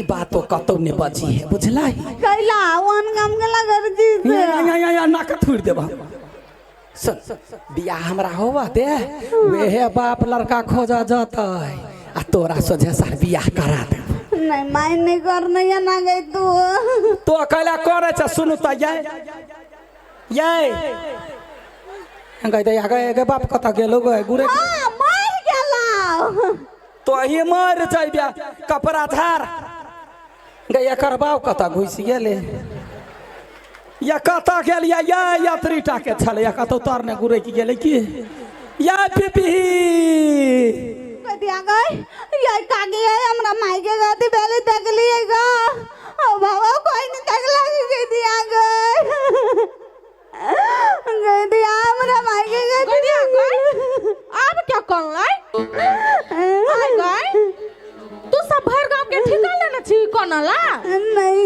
ई बात तो कतो ने बची है बुझला ही कैला वन काम गेला घर जी से या नाक थुड़ देबा सुन बियाह हमरा होवा दे वेहे बाप लड़का खोजा जाता आ तोरा सोझे सर बियाह करा दे नहीं माय नहीं कर नहीं ना गई तू तो अकेला करे छ सुनु त ये गई दे आगे बाप कता गेलो गए गुरे हां मर गेला तो ही मर जाइबा कपड़ा धार गया करबाव कता घुस गेले या कता गेलिया या यात्री टाके छले या कतो तरने गुरे की गेले की या पिपी कदिया गई ये कागे हमरा माई के गाती पहले तक लिएगा ओ बाबा कोई नहीं तक लगी गई दिया गई दिया हमरा माई के गाती दिया गई अब क्या कर लाई आ गई तू सब भर गांव के ठिका लेना छी कोनला नहीं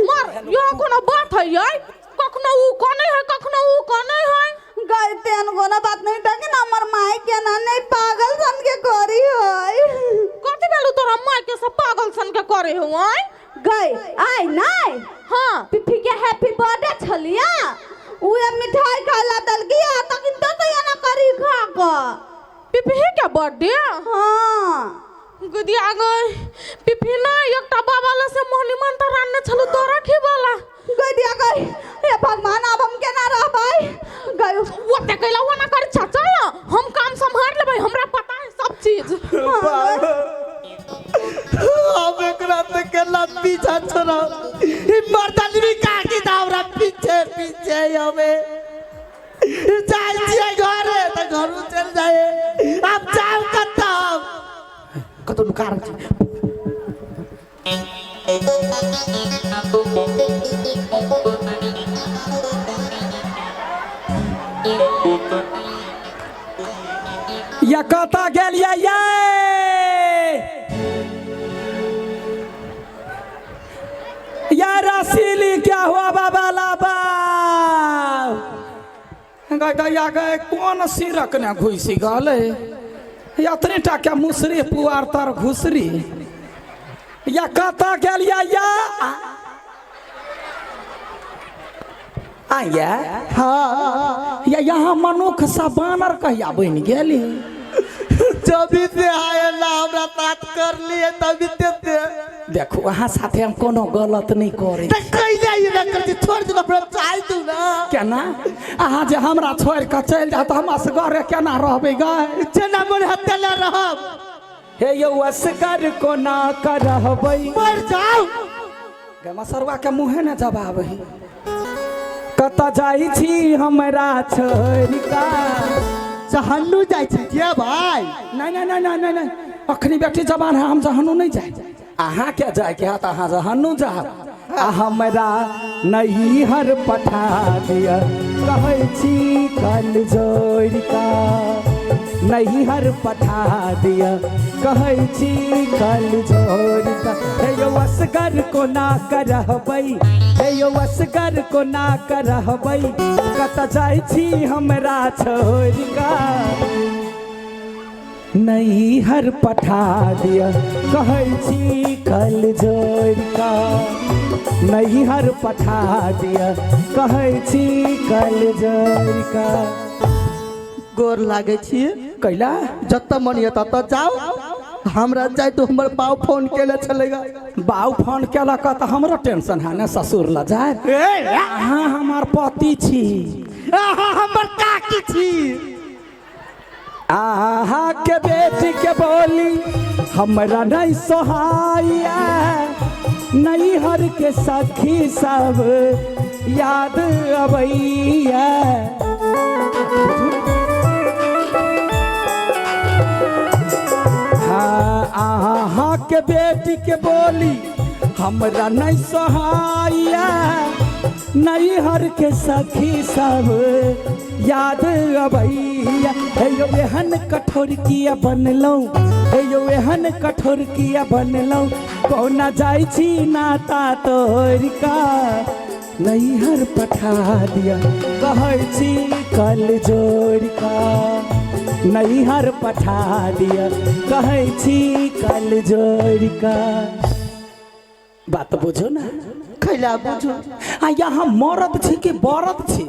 मर यो कोनो बात है ये कखनो ऊ कोने है कखनो ऊ कोने है गई तेन कोना बात नहीं था कि ना हमर माई के ना नहीं पागल सन के करी होय कथि बेलू तोरा माई के सब पागल सन के करे होय गई आई नहीं हां पिपी के हैप्पी बर्थडे छलिया उए मिठाई खाला दल गया त कि तो या ना करी खा क पिपी के बर्थडे हां गुदिया गई पिपी ना एकटा बाबाला से मोहनी मंत्र रान्ने छलु तोरा खिबाला गुदिया गई हे भगवान अब हम केना रहबै गई ओते कैला वो ना कर चाचा हम काम संभाल लेबै हमरा पता है सब चीज अब एकरा त केला पीछा छोरा ई मर्दानी भी का की दावरा पीछे पीछे हमें चल जिए घरे त घर चल जाए अब जाओ कतो लुकार या कता गेलिया या रसीली क्या हुआ बाबा लाबा गया गए कौन सिरक ने घुसी गले यात्री टाके मुसरी पुआर तर घुसरी या कता गेलिया आया हां या यहाँ मनुख सा बानर कहिया बन गेली जब से आए ना हमरा बात कर लिए तभी ते देखो वहाँ साथे हम कोनो गलत नहीं करे त कहि जाई ना कर छोड़ दे हमरा चाहि तू ना केना अहाँ जे हमरा छोड़ के चल जा त हम असगरे केना रहबे गए जना मोर हत्या रहब हे यो असगर को ना करहबै मर जाओ गे मसरवा के मुंहे न जवाब है कता जाई छी हमरा छोड़ का जहन्नू जाई छी के भाई नहीं अखनी बेटी जवान है हम जहन्नू नहीं जाए अहाँ के जाए के त अहाँ जहन्नू जा हमरा नहीं हर पठा दिया कहै छी कल जोड़ का नहीं हर पठा दिया कहै छी कल जोड़ का हे यो असगर को ना करहबै हे यो असगर को ना करहबै कत जाय छी हमरा छोड़ का नहीं हर पठा दिया कहै छी कल जोड़ का नहीं हर पठा दिया कहै छी कल जोड़ का गोर लागे छी कैला जत मन ये तत जाओ हमरा जाय तो हमर बाऊ फोन केले चलेगा बाऊ फोन केला का त हमरो टेंशन है ना ससुर ला जाए अहाँ हमार पति छी हमर काकी छी अहाँ के बेटी के बोली हमरा नहीं सोहाइया नहीं हर के सखी सब याद अबैया अहाँ के बेटी के बोली हमरा नहीं सोहाइया नहीं हर के सखी सब याद अबैया हे यो एहन कठोर किया बनलौ हे यो एहन कठोर किया बनलौ कौना जाय छी नाता तोर का नहीं हर पठा दिया कहै छी कल जोड़ का नहीं हर पठा दिया कहै छी कल जोड़ का बात बुझो ना खैला बुझो आ यहाँ मरद छी कि बरद छी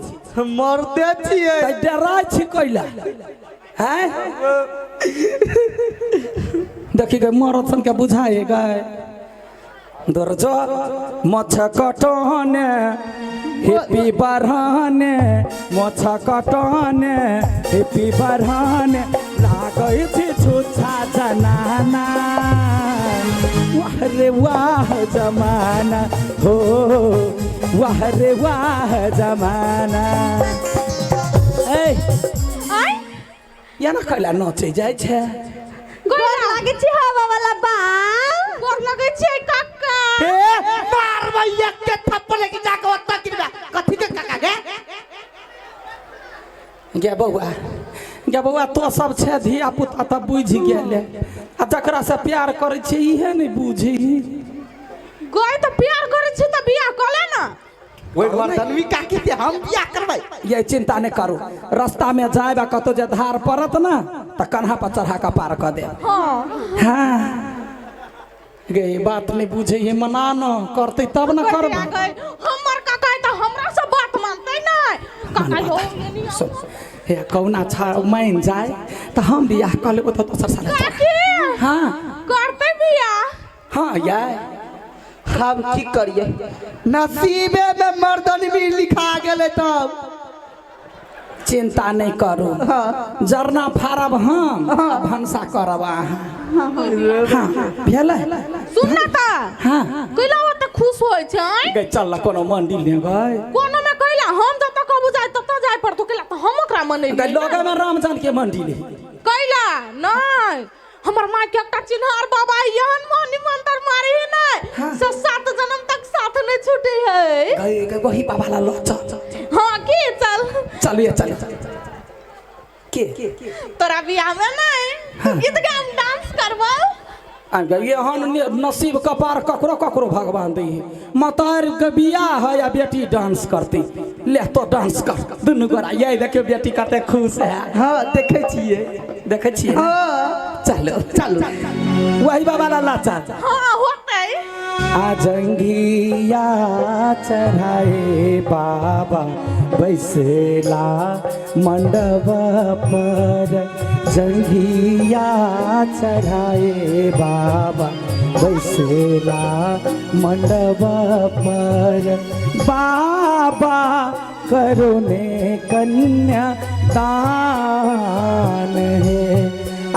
मरते छिए त डराय छी कैला हैं देखी गए मरद सन के बुझाए गए दर्ज मछ कटने हेपी बरहने मछ कटने हेपी बरहने लागै छी छुछा जनाना वाह रे वाह जमाना हो वाह रे वाह जमाना ए आय या ना कैला नचे जाय छे गोर लागे छी हवा वाला बाल गोर लागे छी काका ए मार भैया के थप्पड़ के जाके ओत्ता किबा कथि के काका गे बउआ तो सब छे धिया पुता तब बुझ गेले आ जकरा से प्यार करे छी इहे नहीं बुझी गोय तो प्यार करे छी त बियाह क ले ना ओइ मर्दनवी काकी से हम बियाह करबै ये चिंता नहीं करू रास्ता में जाएबा कतो जे धार पड़त ना त कन्हा पर चढ़ा के पार कर दे हां हाँ गे बात नहीं बुझे ये मना न करते तब न करब हमर काका त हमरा से बात मानते नहीं काका हो हे कौना छा मान जाए तो हम बियाह कर लेबो तो दोसर साल काकी हाँ करते बियाह हाँ यार हम की करिए नसीबे में मर्दनवी लिखा गेले तब चिंता नहीं करू जरना फारब हम भंसा करब अहाँ हाँ भेलै सुन ना त हाँ कइला ओते खुश होय छै गए चल कोनो मंदिर ले गए कोनो में कइला हम जब तक कबू जाय तब तक जाय पर तो कइला त हम ओकरा मने गए लोगे में रामचंद्र के मंदिर कइला नहीं हमर मां के एकटा चिन्हार बाबा यहन मोहनी मंत्र मारी है नहीं से 7 जन्म तक साथ नहीं छूटे है गए वही बाबा ला लो चल हां की चल चलिए चल के तोरा बियाह में नहीं गीत गाम डांस करबो ये हन नसीब कपार ककरो ककरो भगवान दी मतार के बियाह है या बेटी डांस करती ले तो डांस कर दुनू गोरा ये देखियो बेटी कते खुश है हां देखे छिए हां चलो चलो वही बाबा ला चल हां होतै आजंगिया चढ़ाए बाबा बैसेला मंडप पर जंगिया चढ़ाए बाबा बैसेला मंडप पर बाबा करो ने कन्या दान है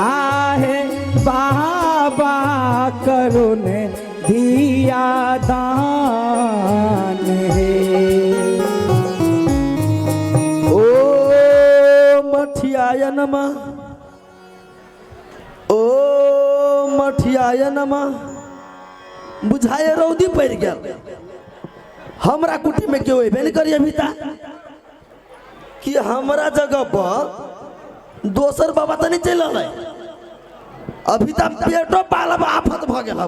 आहे बाबा करो ने दिया दान है ओ मठियाय नमः ओ मठियाय नमः बुझाए रौदी पड़ गया हमरा कुटी में क्यों अबे नहीं करी अभी तक कि हमरा जगह पर दोसर बाबा तो नहीं चल अभी तक पेटो पालब आफत भ गेल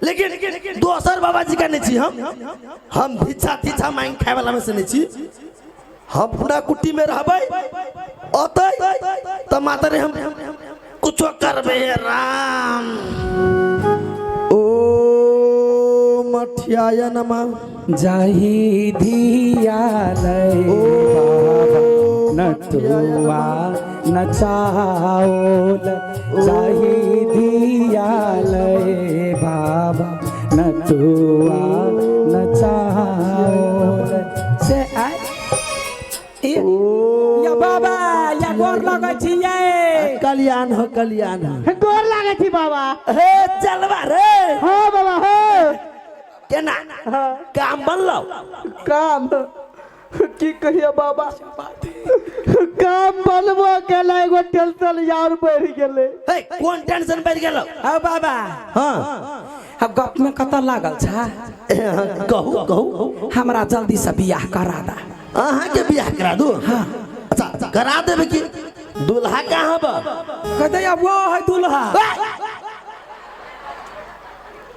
लेकिन दोसर बाबा जी का नहीं छी हम भिक्षा तीछा मांग खाए वाला में से नहीं छी हम पूरा कुटी में रहबै अतै त माता रे हम कुछो करबे राम ओ मठियाय नमः जाही धिया लय बाबा नटुआ नचाओल जाही धिया लय बाबा नटुआ नचाओल से आय या बाबा या गोर लगै छी ये कल्याण हो गोर लागे छी बाबा हे चलबा रे हाँ बाबा हाँ केना काम बनलो काम की कहिए बाबा काम बनबो केले एगो टेंशन यार बढ़ गेले हे कोन टेंशन बढ़ गेलो आ बाबा हां अब गप में कता लागल छा कहू हमरा जल्दी से बियाह करा दा अहाँ के बियाह करा दू हां अच्छा करा देबे कि दूल्हा कहां बा कहते अब वो है दूल्हा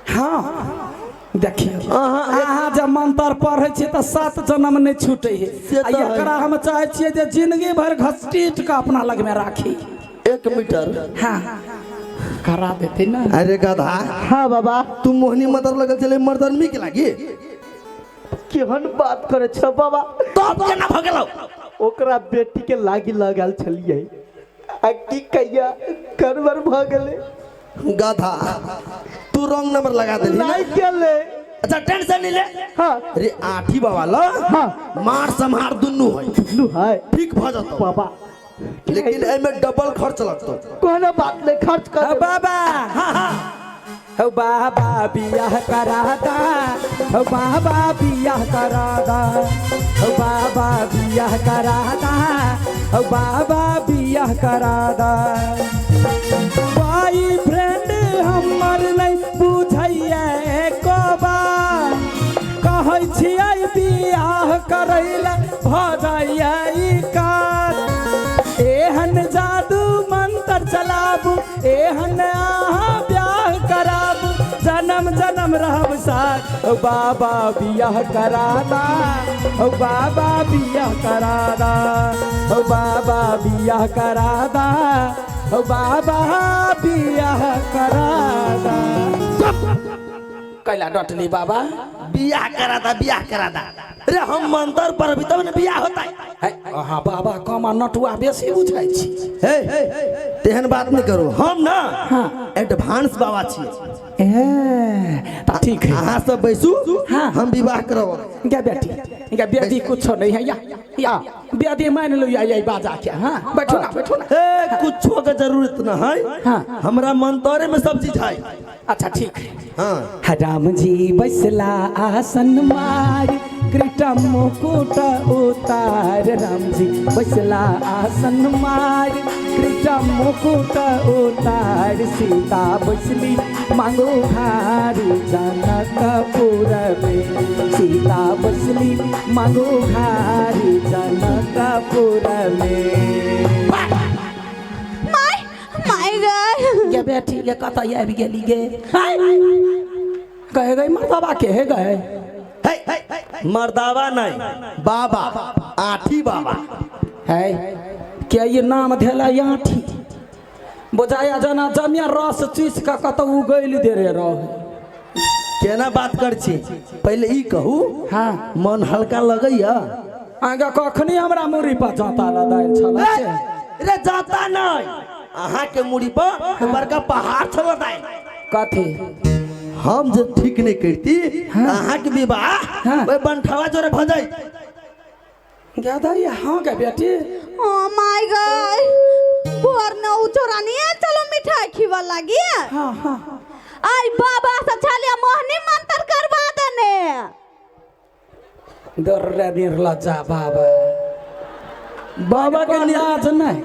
हाँ देखिए अहाँ जब मंत्र पढ़े छी तो 7 जन्म नहीं छूटे है एकरा हम चाहे छियै जे जिंदगी भर घसीट के अपना लग में राखी 1 मीटर हाँ करा देते ना। अरे गधा, हाँ बाबा तू मोहनी मदर लगल चले मर्दनमी के लागी केहन बात करे छ बाबा। तब केना भगेलौ? ओकरा बेटी के लागी लगल छलिए आ की कहिया करबर भ गेले। गधा, तू रॉन्ग नंबर लगा देली ना। नहीं गेले। अच्छा टेंशन नहीं ले। हाँ अरे आठी बाबा लो, हाँ मार संहार दुन्नु है, लू है ठीक भ जतो बाबा। लेकिन एमे डबल खर्च लगतो। कोनो बात नहीं, खर्च कर हो बाबा, हो बाबा बियाह करादा, हो बाबा बियाह करादा, हो बाबा बियाह करादा, हो बाबा बियाह करादा। बॉयफ्रेंड हमर नहीं बुझैया एको बार, कहै छियै बियाह करैला भ जाइया ई काज। एहन जादू मंत्र चलाबू, एहन अहाँ ब्याह कराबू, जन्म जन्म रहब साथ। ओ बाबा बियाह करादा, ओ बाबा बियाह करादा, ओ बाबा बियाह करादा, ओ बाबा बियाह करादा। कैला डटली बाबा? बियाह करादा, बियाह करादा। अरे हम मंत्र पर भी तब ने बियाह होता है। हाँ बाबा कमा नटुआ बेसी बुझाइ छी। हे तेहन बात नहीं करो, हम ना एडवांस बाबा छी। तो ठीक है, अहाँ सब बैसू, हाँ। हम विवाह करब। क्या बेटी कुछ नहीं है या बेटी मान लो या बाजा क्या। हाँ बैठो ना, बैठो ना। ए कुछो के जरूरत ना है। हाँ। हमरा मंतरे में सब चीज है। अच्छा ठीक है। हाँ राम जी बसला आसन मार, कृष्ण मुकुट उतार। राम जी बसला आसन मार, कृष्ण मुकुट उतार। सीता बसली मांगो घारी जनकपुर में, सीता बसली मांगो घारी जनकपुर में। माय गए ये बेटी ये कता ये भी गेली गे। कहे गई मर्दबा के है गए। मर्दावा नहीं, बाबा, आठी बाबा है क्या ये नाम धेला याठी? बुझाया जना जमिया रस चीज का कत उगैल दे रे रह। केना बात कर छी? पहले ई कहू, हाँ मन हल्का लगैया? आगे कखनी हमरा मुरी पर जाता लदाइल छला से। रे जाता नहीं, अहाँ के मुड़ी पर बड़का पहाड़ छल दाई। कथी? हम जब ठीक नहीं करती, अहाँ के विवाह हाँ। ओए बंठवा जोरे भ जाई। ज्यादा ये हाँ के बेटी? ओ माय गॉड, भोर न उचोरानी चलो मिठाई खिवा लगी। हाँ हाँ आई बाबा से छलिया मोहनी मंत्र करवा देने। दर रे निर्लज्जा बाबा। बाबा के लाज नहीं।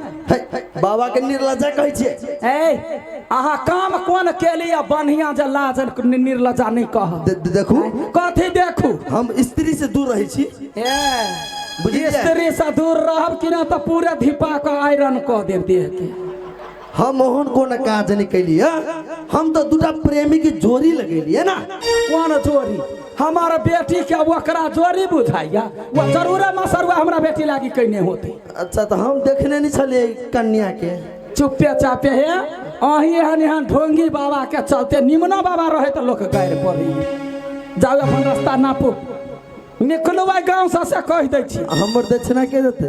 बाबा के निर्लज्जा कहै छियै। ए अहाँ काम कोन केलिया बढ़िया जे लाज निर्लज्जा नहीं कह। देखू, कथी देखू? हम स्त्री से दूर रही छी। बुझलियै? स्त्री से दूर रहब कि ना तो पूरे धिपा के आयरन कह देव देह के। हम ओहन कोन काज नहीं कैलिए, हम तो दूटा प्रेमी की जोड़ी लगेलिए ना। कौन जोड़ी? हमारा बेटी के वकरा जोड़ी बुझाइया, वो जरूर मसरुआ हमरा बेटी लागी कहने होती। अच्छा तो हम देखने नहीं चले कन्या के। चुप्पे चापे है अही यहाँ ढोंगी बाबा के चलते निमना बाबा रहे तो लोग गैर पड़ी। जाओ अपन रास्ता नापू, निकलो गाँव से कह दै छी। हमर दक्षिणा के देते?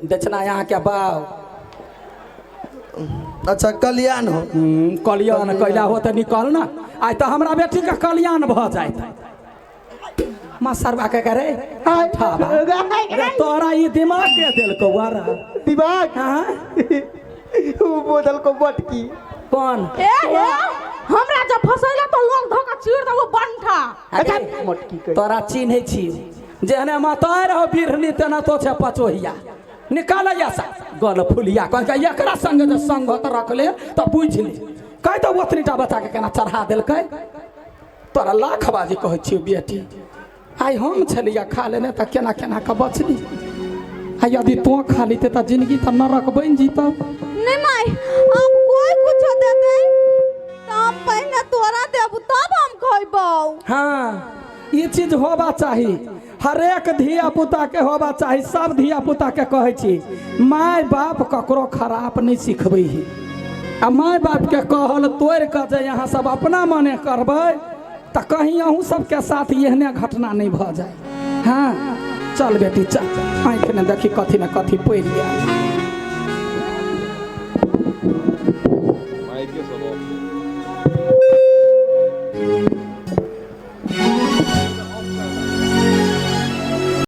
दक्षिणा यहाँ के बाव। अच्छा कल्याण हो। कल्याण कैला हो तो निकल ना। आज तो हमरा बेटी का कल्याण भ जाए। मसरवा के करे तोरा ये दिमाग के दिल को वारा दिमाग। हाँ वो बोतल को बटकी कौन? ए हमरा जब फसैला तो लोग धोका चीर दो बंठा। अच्छा मटकी के तोरा चिन्हे छी जेहने मातार हो बिरहनी तेना तो छे पचोहिया निकाल ऐसा गल फुलिया कह के एकरा संग जे संगत रख ले तो बुझ ले कह तो ओतनीटा बच्चा के केना चढ़ा देलकै। तोरा लाख बाजी कहै छी बेटी, आई हम छलिया खा लेने त केना केना के बचली। आ यदि तो खा लीते त जिंदगी त नरक बन जीता। नहीं माई अब कोई कुछ देते तो हम पहले तोरा देब तब हम खइबौ। हाँ ये चीज होबा चाहिए, हरेक धिया पुता के होबा चाहिए। सब धिया पुता के कहै छी माय बाप ककरो खराब नहीं सिखबै ही। आ माय बाप के कहल तोड़ के जे यहाँ सब अपना मने करबै तो कहीं अहूँ सबके साथ एहने घटना नहीं भ जाए। हाँ चल बेटी चल, आँख ने देखी कथी न कथी पड़ गया।